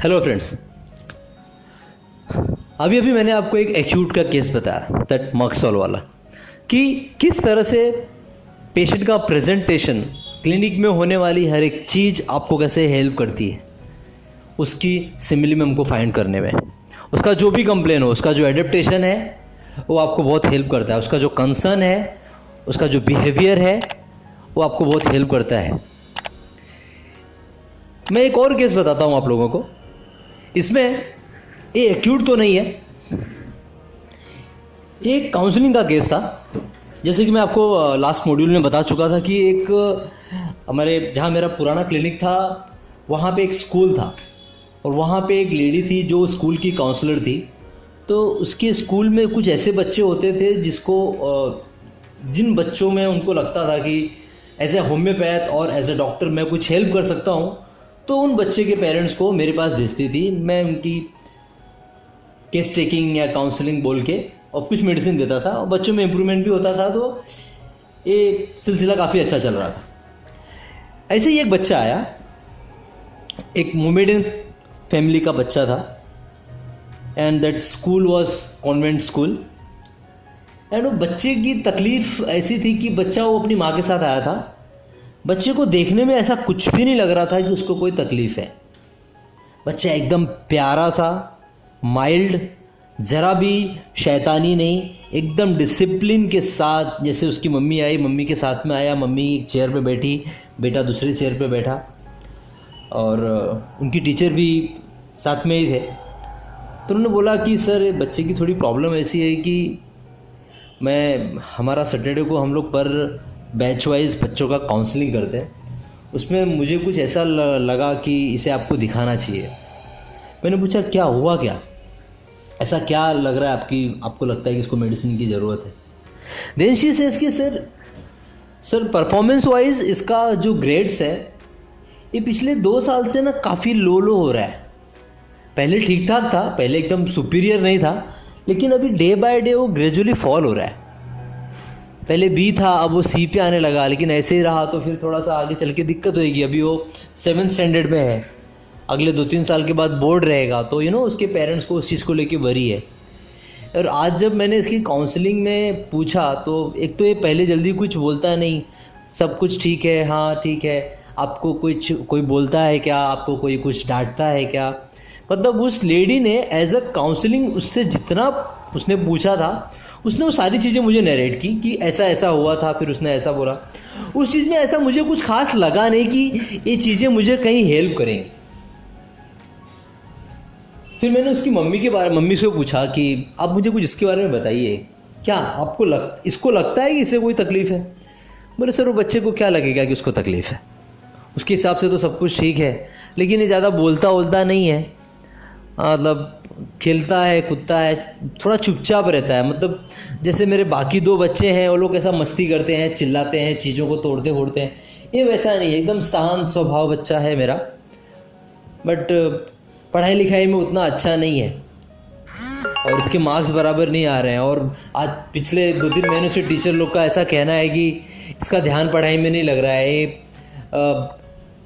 Hello friends, अभी अभी मैंने आपको एक एक्यूट का केस बताया, दैट मक्सौल वाला, कि किस तरह से पेशेंट का प्रेजेंटेशन, क्लिनिक में होने वाली हर एक चीज़ आपको कैसे हेल्प करती है उसकी सिमिली को फाइंड करने में। उसका जो भी कंप्लेन हो, उसका जो एडेप्टेशन है वो आपको बहुत हेल्प करता है, उसका जो कंसर्न है, उसका जो बिहेवियर है वो आपको बहुत हेल्प करता है। मैं एक और केस बताता हूँ आप लोगों को। इसमें ये एक्यूट तो नहीं है, एक काउंसलिंग का केस था। जैसे कि मैं आपको लास्ट मॉड्यूल में बता चुका था कि एक हमारे जहाँ मेरा पुराना क्लिनिक था वहाँ पे एक स्कूल था और वहाँ पे एक लेडी थी जो स्कूल की काउंसलर थी। तो उसके स्कूल में कुछ ऐसे बच्चे होते थे जिन बच्चों में उनको लगता था कि एज ए होम्योपैथ और एज ए डॉक्टर मैं कुछ हेल्प कर सकता हूँ, तो उन बच्चे के पेरेंट्स को मेरे पास भेजती थी। मैं उनकी केस टेकिंग या काउंसलिंग बोल के और कुछ मेडिसिन देता था और बच्चों में इम्प्रूवमेंट भी होता था। तो ये सिलसिला काफ़ी अच्छा चल रहा था। ऐसे ही एक बच्चा आया, एक मोमेडियन फैमिली का बच्चा था, and that school was convent school. And वो बच्चे की तकलीफ़ ऐसी थी कि बच्चा वो अपनी माँ के साथ आया था। बच्चे को देखने में ऐसा कुछ भी नहीं लग रहा था कि उसको कोई तकलीफ़ है। बच्चा एकदम प्यारा सा, माइल्ड, ज़रा भी शैतानी नहीं, एकदम डिसिप्लिन के साथ। जैसे उसकी मम्मी आई, मम्मी के साथ में आया, मम्मी एक चेयर पे बैठी, बेटा दूसरी चेयर पे बैठा, और उनकी टीचर भी साथ में ही थे। तो उन्होंने बोला कि सर बच्चे की थोड़ी प्रॉब्लम ऐसी है कि हमारा सैटरडे को हम लोग पर बैच वाइज बच्चों का काउंसलिंग करते हैं, उसमें मुझे कुछ ऐसा लगा कि इसे आपको दिखाना चाहिए। मैंने पूछा क्या हुआ, क्या ऐसा क्या लग रहा है आपको लगता है कि इसको मेडिसिन की ज़रूरत है। देन शी सेज कि सर परफॉर्मेंस वाइज इसका जो ग्रेड्स है ये पिछले 2 साल से ना काफ़ी लो हो रहा है। पहले ठीक ठाक था, पहले एकदम सुपीरियर नहीं था, लेकिन अभी डे बाय डे वो ग्रेजुअली फॉल हो रहा है। पहले बी था, अब वो सी पे आने लगा, लेकिन ऐसे ही रहा तो फिर थोड़ा सा आगे चल के दिक्कत होगी। अभी वो 7th स्टैंडर्ड में है, अगले 2-3 साल के बाद बोर्ड रहेगा, तो उसके पेरेंट्स को उस चीज़ को लेके वरी है। और आज जब मैंने इसकी काउंसलिंग में पूछा तो एक तो ये पहले जल्दी कुछ बोलता नहीं, सब कुछ ठीक है, हाँ ठीक है, आपको कोई बोलता है क्या, आपको कोई कुछ डांटता है क्या। मतलब उस लेडी ने एज अ काउंसलिंग उससे जितना उसने पूछा था, उसने वो सारी चीज़ें मुझे नरेट की कि ऐसा ऐसा हुआ था, फिर उसने ऐसा बोला। उस चीज़ में ऐसा मुझे कुछ खास लगा नहीं कि ये चीज़ें मुझे कहीं हेल्प करेंगी। फिर मैंने उसकी मम्मी से पूछा कि आप मुझे कुछ इसके बारे में बताइए, क्या इसको लगता है कि इसे कोई तकलीफ़ है। बोले सर वो बच्चे को क्या लगेगा कि उसको तकलीफ़ है, उसके हिसाब से तो सब कुछ ठीक है, लेकिन ये ज़्यादा बोलता नहीं है, मतलब खेलता है, कूदता है, थोड़ा चुपचाप रहता है। मतलब जैसे मेरे बाकी 2 बच्चे हैं वो लोग ऐसा मस्ती करते हैं, चिल्लाते हैं, चीज़ों को तोड़ते फोड़ते हैं, ये वैसा नहीं है, एकदम शांत स्वभाव बच्चा है मेरा। बट पढ़ाई लिखाई में उतना अच्छा नहीं है और इसके मार्क्स बराबर नहीं आ रहे हैं। और आज पिछले 2-3 महीनों से टीचर लोग का ऐसा कहना है कि इसका ध्यान पढ़ाई में नहीं लग रहा है,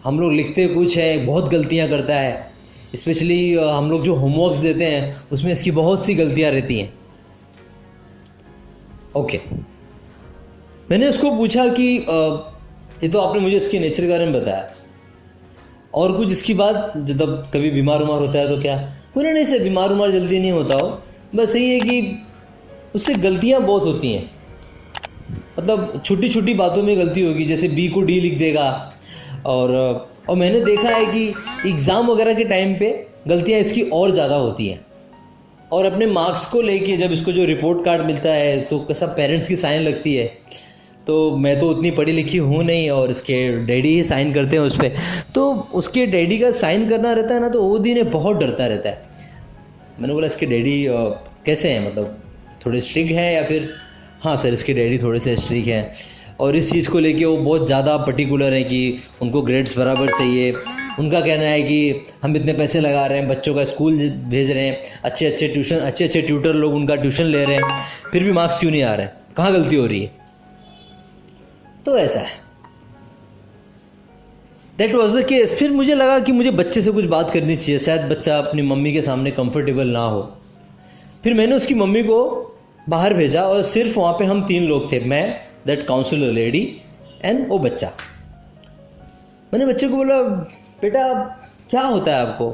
हम लोग लिखते कुछ है, बहुत गलतियाँ करता है। स्पेशली हम लोग जो होमवर्क्स देते हैं उसमें इसकी बहुत सी गलतियां रहती हैं। ओके, मैंने उसको पूछा कि ये तो आपने मुझे इसके नेचर के बारे में बताया, और कुछ इसकी बात, जब कभी बीमार होता है तो क्या। बोले नहीं से बीमार जल्दी नहीं होता हो, बस यही है कि उससे गलतियां बहुत होती हैं। मतलब छोटी छोटी बातों में गलती होगी, जैसे बी को डी लिख देगा। और मैंने देखा है कि एग्ज़ाम वगैरह के टाइम पे गलतियाँ इसकी और ज़्यादा होती हैं। और अपने मार्क्स को लेके जब इसको जो रिपोर्ट कार्ड मिलता है तो कैसा पेरेंट्स की साइन लगती है, तो मैं तो उतनी पढ़ी लिखी हूँ नहीं और इसके डैडी ही साइन करते हैं उस पर। तो उसके डैडी का साइन करना रहता है ना, तो वो दिन बहुत डरता रहता है। मैंने बोला इसके डैडी कैसे हैं, मतलब थोड़े स्ट्रिक्ट हैं या फिर। हाँ सर, इसके डैडी थोड़े से स्ट्रिक्ट हैं और इस चीज़ को लेके वो बहुत ज़्यादा पर्टिकुलर है कि उनको ग्रेड्स बराबर चाहिए। उनका कहना है कि हम इतने पैसे लगा रहे हैं, बच्चों का स्कूल भेज रहे हैं, अच्छे ट्यूटर लोग उनका ट्यूशन ले रहे हैं, फिर भी मार्क्स क्यों नहीं आ रहे हैं, कहाँ गलती हो रही है। तो ऐसा है। That was the case. फिर मुझे लगा कि मुझे बच्चे से कुछ बात करनी चाहिए, शायद बच्चा अपनी मम्मी के सामने कंफर्टेबल ना हो। फिर मैंने उसकी मम्मी को बाहर भेजा और सिर्फ वहाँ पे हम 3 लोग थे, मैं, दैट काउंसलर लेडी एंड वो बच्चा। मैंने बच्चे को बोला, बेटा क्या होता है आपको,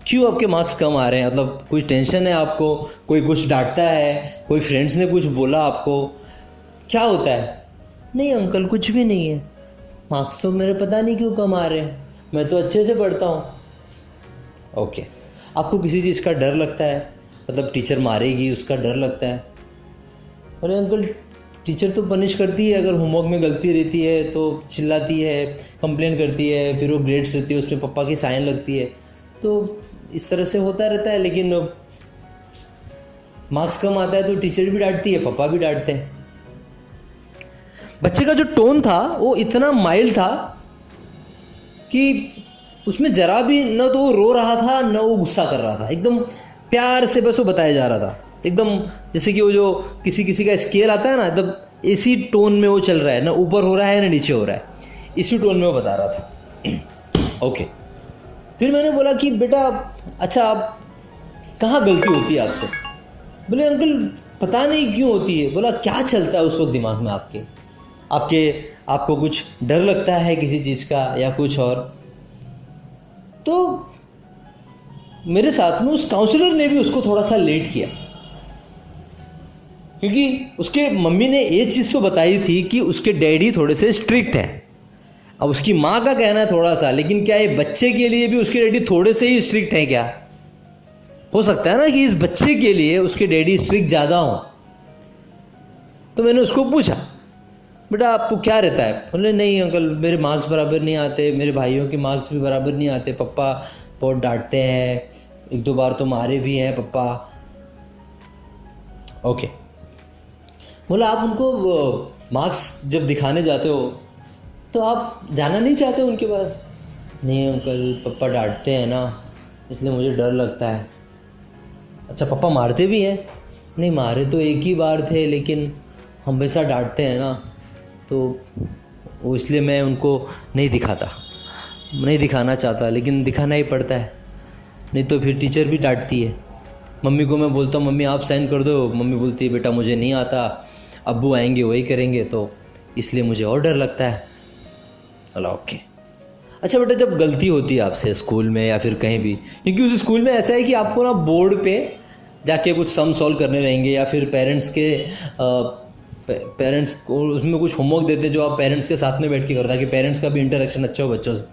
क्यों आपके मार्क्स कम आ रहे हैं, मतलब कुछ टेंशन है आपको, कोई कुछ डांटता है, कोई फ्रेंड्स ने कुछ बोला आपको, क्या होता है? नहीं अंकल कुछ भी नहीं है, मार्क्स तो मेरे पता नहीं क्यों कम आ रहे हैं, मैं तो अच्छे से पढ़ता हूँ। ओके, आपको किसी चीज़ का डर लगता है, मतलब टीचर मारेगी उसका डर लगता है? अरे अंकल टीचर तो पनिश करती है, अगर होमवर्क में गलती रहती है तो चिल्लाती है, कंप्लेन करती है, फिर वो ग्रेड्स रहती है उसमें पापा की साइन लगती है, तो इस तरह से होता रहता है। लेकिन मार्क्स कम आता है तो टीचर भी डांटती है, पापा भी डांटते हैं। बच्चे का जो टोन था वो इतना माइल्ड था कि उसमें जरा भी न तो वो रो रहा था न वो गुस्सा कर रहा था, एकदम प्यार से बस वो बताया जा रहा था, एकदम जैसे कि वो जो किसी का स्केल आता है ना, एकदम इसी टोन में वो चल रहा है, ना ऊपर हो रहा है ना नीचे हो रहा है, इसी टोन में वो बता रहा था। ओके, फिर मैंने बोला कि बेटा अच्छा आप कहाँ गलती होती है आपसे? बोले अंकल पता नहीं क्यों होती है। बोला क्या चलता है उस वक्त दिमाग में आपको कुछ डर लगता है किसी चीज़ का या कुछ और? तो मेरे साथ में उस काउंसलर ने भी उसको थोड़ा सा लेट किया, क्योंकि उसके मम्मी ने ये चीज़ तो बताई थी कि उसके डैडी थोड़े से स्ट्रिक्ट हैं। अब उसकी माँ का कहना है थोड़ा सा, लेकिन क्या ये बच्चे के लिए भी उसके डैडी थोड़े से ही स्ट्रिक्ट हैं क्या? हो सकता है ना कि इस बच्चे के लिए उसके डैडी स्ट्रिक्ट ज़्यादा हों। तो मैंने उसको पूछा, बेटा आपको क्या रहता है? बोले नहीं अंकल मेरे मार्क्स बराबर नहीं आते, मेरे भाइयों के मार्क्स भी बराबर नहीं आते, पापा बहुत डांटते हैं, 1-2 बार तो मारे भी हैं पापा। ओके, बोला आप उनको मार्क्स जब दिखाने जाते हो तो आप जाना नहीं चाहते उनके पास? नहीं अंकल पापा डांटते हैं ना, इसलिए मुझे डर लगता है। अच्छा पापा मारते भी हैं? नहीं मारे तो 1 ही बार थे, लेकिन हमेशा डांटते हैं ना, तो वो इसलिए मैं उनको नहीं दिखाना चाहता, लेकिन दिखाना ही पड़ता है, नहीं तो फिर टीचर भी डांटती है। मम्मी को मैं बोलता हूँ मम्मी आप साइन कर दो, मम्मी बोलती है बेटा मुझे नहीं आता, अब्बू आएंगे वही करेंगे, तो इसलिए मुझे और डर लगता है। चलो ओके। अच्छा बेटा जब गलती होती है आपसे स्कूल में या फिर कहीं भी, क्योंकि उस स्कूल में ऐसा है कि आपको ना बोर्ड पे जाके कुछ सम सॉल्व करने रहेंगे, या फिर पेरेंट्स को उसमें कुछ होमवर्क देते जो आप पेरेंट्स के साथ में बैठ के करता है कि पेरेंट्स का भी इंटरेक्शन अच्छा हो बच्चों से।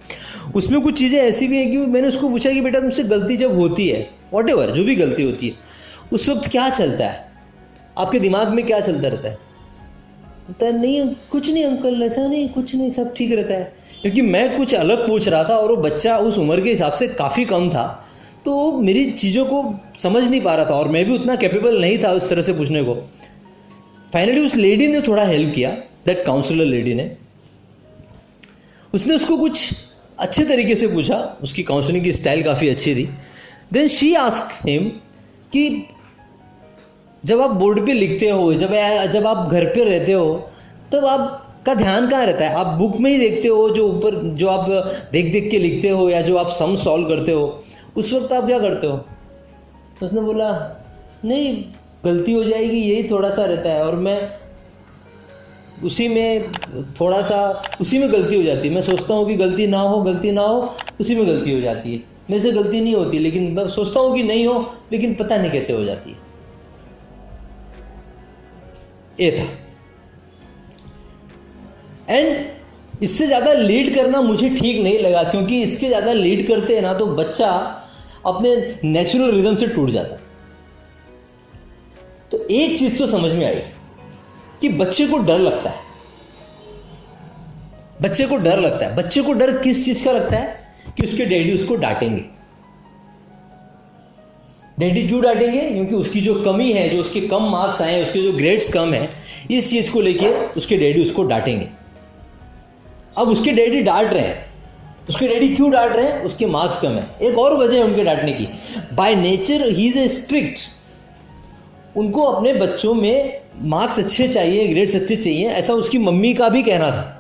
उसमें कुछ चीज़ें ऐसी भी हैं कि मैंने उसको पूछा कि बेटा तुमसे गलती जब होती है, व्हाटएवर जो भी गलती होती है, उस वक्त क्या चलता है आपके दिमाग में, क्या चलता रहता है? बोलता है नहीं कुछ नहीं अंकल, ऐसा नहीं, कुछ नहीं, सब ठीक रहता है। क्योंकि मैं कुछ अलग पूछ रहा था और वो बच्चा उस उम्र के हिसाब से काफ़ी कम था, तो वो मेरी चीज़ों को समझ नहीं पा रहा था और मैं भी उतना कैपेबल नहीं था उस तरह से पूछने को। फाइनली उस लेडी ने थोड़ा हेल्प किया, दैट काउंसलर लेडी ने। उसने उसको कुछ अच्छे तरीके से पूछा, उसकी काउंसलिंग की स्टाइल काफ़ी अच्छी थी। देन शी आस्क्ड हिम कि जब आप बोर्ड पे लिखते हो, जब आप घर पे रहते हो, तब आपका ध्यान कहाँ रहता है? आप बुक में ही देखते हो जो ऊपर जो आप देख देख के लिखते हो, या जो आप सम सॉल्व करते हो, उस वक्त आप क्या करते हो? तो उसने बोला नहीं गलती हो जाएगी यही थोड़ा सा रहता है, और मैं उसी में गलती हो जाती है। मैं सोचता हूँ कि गलती ना हो, उसी में गलती हो जाती है। मेरे से गलती नहीं होती, लेकिन मैं सोचता हूँ कि नहीं हो, लेकिन पता नहीं कैसे हो जाती है। ये था। एंड इससे ज़्यादा लीड करना मुझे ठीक नहीं लगा, क्योंकि इसके ज़्यादा लीड करते हैं ना तो बच्चा अपने नेचुरल रिदम से टूट जाता है। तो एक चीज तो समझ में आई कि बच्चे को डर लगता है। बच्चे को डर किस चीज का लगता है? कि उसके डैडी उसको डांटेंगे। डैडी क्यों डांटेंगे? क्योंकि उसकी जो कमी है, जो उसके कम मार्क्स आए हैं, उसके जो ग्रेड्स कम है, इस चीज को लेके उसके डैडी उसको डांटेंगे। अब उसके डैडी डांट रहे हैं, उसके डैडी क्यों डांट रहे हैं? उसके मार्क्स कम है। एक और वजह है उनके डांटने की, by nature he is a strict. उनको अपने बच्चों में मार्क्स अच्छे चाहिए, ग्रेड्स अच्छे चाहिए, ऐसा उसकी मम्मी का भी कहना था।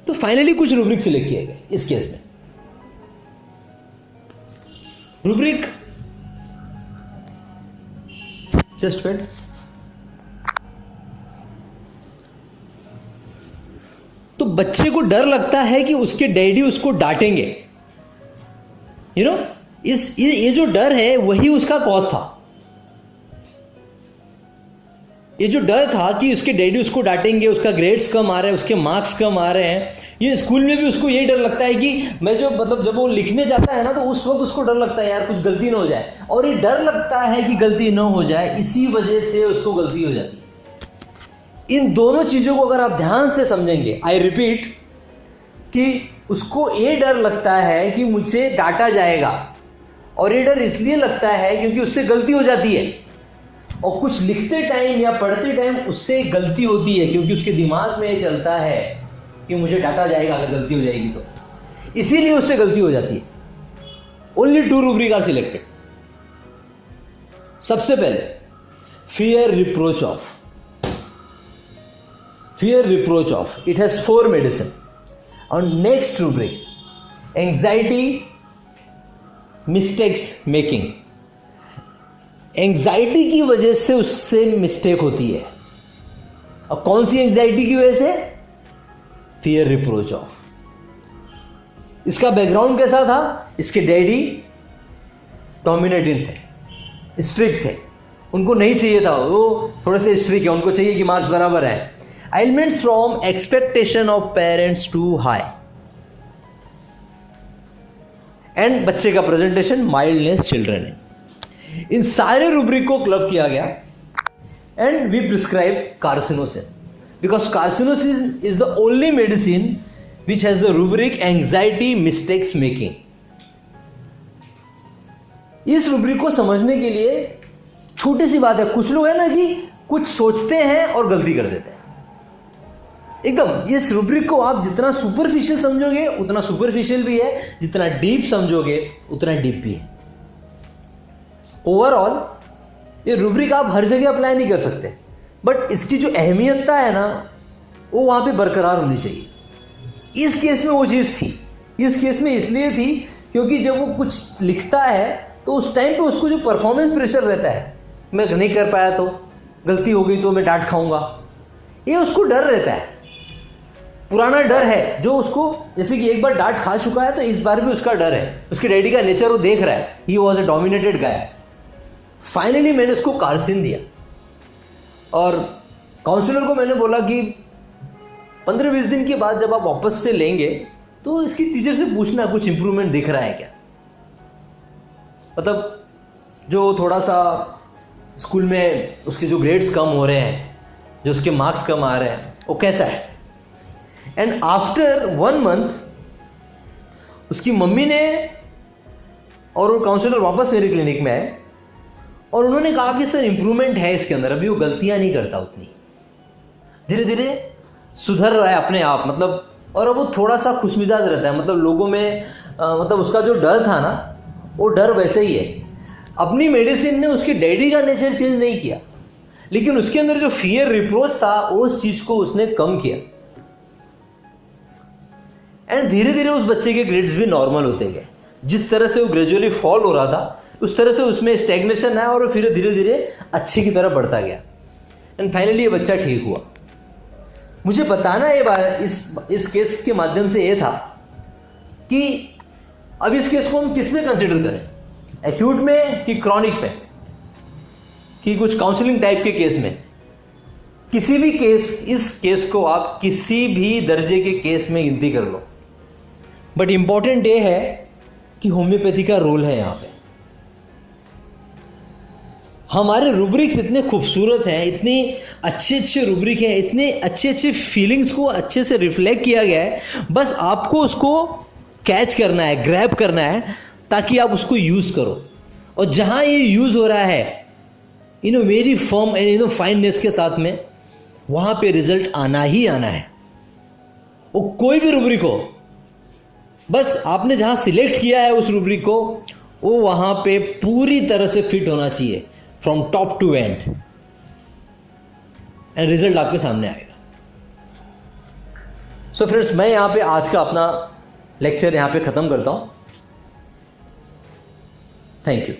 तो फाइनली कुछ रूब्रिक सिलेक्ट किए गए इस केस में। रूब्रिक, जस्ट वेट, तो बच्चे को डर लगता है कि उसके डैडी उसको डांटेंगे। यू नो, ये जो डर है वही उसका कॉज था। ये जो डर था कि उसके डैडी उसको डांटेंगे, उसका ग्रेड्स कम आ रहे हैं, उसके मार्क्स कम आ रहे हैं, ये स्कूल में भी उसको यही डर लगता है कि मैं जो मतलब जब वो लिखने जाता है ना तो उस वक्त उसको डर लगता है यार कुछ गलती ना हो जाए, और ये डर लगता है कि गलती ना हो जाए, इसी वजह से उसको गलती हो जाती है। इन दोनों चीजों को अगर आप ध्यान से समझेंगे, आई रिपीट, कि उसको ये डर लगता है कि मुझे डांटा जाएगा, और ये डर इसलिए लगता है क्योंकि उससे गलती हो जाती है, और कुछ लिखते टाइम या पढ़ते टाइम उससे गलती होती है क्योंकि उसके दिमाग में ये चलता है कि मुझे डांटा जाएगा अगर गलती हो जाएगी तो, इसीलिए उससे गलती हो जाती है। Only 2 rubric are selected. सबसे पहले fear reproach of, fear reproach of, it has 4 medicine. On next rubric, anxiety mistakes making, anxiety की वजह से उससे मिस्टेक होती है। और कौन सी एंजाइटी की वजह से? Fear reproach of. इसका बैकग्राउंड कैसा था? इसके डैडी डोमिनेटिंग थे, स्ट्रिक्ट थे, उनको नहीं चाहिए था, वो थोड़े से स्ट्रिक्ट है, उनको चाहिए कि मार्क्स बराबर है। Ailments from expectation of parents too high, and बच्चे का प्रेजेंटेशन माइल्डनेस चिल्ड्रन है। इन सारे रूब्रिक को क्लब किया गया and we prescribe carcinosin, because carcinosin is the only medicine which has the rubric anxiety mistakes making. इस रूब्रिक को समझने के लिए छोटी सी बात है, कुछ लोग है ना कि कुछ सोचते हैं और गलती कर देते हैं एकदम। इस रूब्रिक को आप जितना सुपरफिशियल समझोगे उतना सुपरफिशियल भी है, जितना डीप समझोगे उतना डीप भी है। ओवरऑल ये रूब्रिक आप हर जगह अप्लाई नहीं कर सकते, बट इसकी जो अहमियतता है ना वो वहां पे बरकरार होनी चाहिए। इस केस में वो चीज़ थी। इस केस में इसलिए थी क्योंकि जब वो कुछ लिखता है तो उस टाइम पे उसको जो परफॉर्मेंस प्रेशर रहता है, मैं नहीं कर पाया तो, गलती हो गई तो मैं डांट खाऊंगा, ये उसको डर रहता है, पुराना डर है जो उसको, जैसे कि एक बार डांट खा चुका है तो इस बार भी उसका डर है। उसके डैडी का नेचर वो देख रहा है, he was a dominated guy. Finally मैंने उसको कार्सिन दिया और काउंसलर को मैंने बोला कि 15-20 दिन के बाद जब आप वापस से लेंगे तो इसकी टीचर से पूछना कुछ इंप्रूवमेंट दिख रहा है क्या, मतलब जो थोड़ा सा स्कूल में उसके जो ग्रेड्स कम हो रहे हैं, जो उसके मार्क्स कम आ रहे हैं, वो कैसा है। एंड आफ्टर 1 मंथ उसकी मम्मी ने और वो काउंसलर वापस मेरे क्लिनिक में आए और उन्होंने कहा कि सर इंप्रूवमेंट है इसके अंदर, अभी वो गलतियां नहीं करता उतनी, धीरे धीरे सुधर रहा है अपने आप, मतलब, और अब वो थोड़ा सा खुशमिजाज रहता है, मतलब लोगों में मतलब उसका जो डर था ना वो डर वैसे ही है। अपनी मेडिसिन ने उसके डैडी का नेचर चेंज नहीं किया, लेकिन उसके अंदर जो फियर रिप्रोच था उस चीज को उसने कम किया एंड धीरे धीरे उस बच्चे के ग्रेड्स भी नॉर्मल होते गए। जिस तरह से वो ग्रेजुअली फॉल हो रहा था उस तरह से उसमें स्टैग्नेशन आया और फिर धीरे धीरे अच्छे की तरफ बढ़ता गया एंड फाइनली ये बच्चा ठीक हुआ। मुझे बताना ये बात इस केस के माध्यम से ये था कि अब इस केस को हम किस में कंसिडर करें, एक्यूट में कि क्रॉनिक में कि कुछ काउंसलिंग टाइप के केस में। किसी भी केस, इस केस को आप किसी भी दर्जे के केस में गिनती कर लो, बट इंपॉर्टेंट ये है कि होम्योपैथी का रोल है यहाँ पे। हमारे रूब्रिक्स इतने खूबसूरत हैं, इतने अच्छे अच्छे रूब्रिक हैं, इतने अच्छे अच्छे फीलिंग्स को अच्छे से रिफ्लेक्ट किया गया है, बस आपको उसको कैच करना है, ग्रैब करना है ताकि आप उसको यूज करो। और जहां ये यूज हो रहा है वेरी फर्म एंड फाइननेस के साथ में, वहां पे रिजल्ट आना ही आना है। वो कोई भी रूब्रिक हो, बस आपने जहां सिलेक्ट किया है उस रूब्रिक को, वो वहां पे पूरी तरह से फिट होना चाहिए from top to end, end result आपके सामने आएगा। सो फ्रेंड्स, मैं यहाँ पे आज का अपना लेक्चर यहाँ पे ख़त्म करता हूँ। Thank you.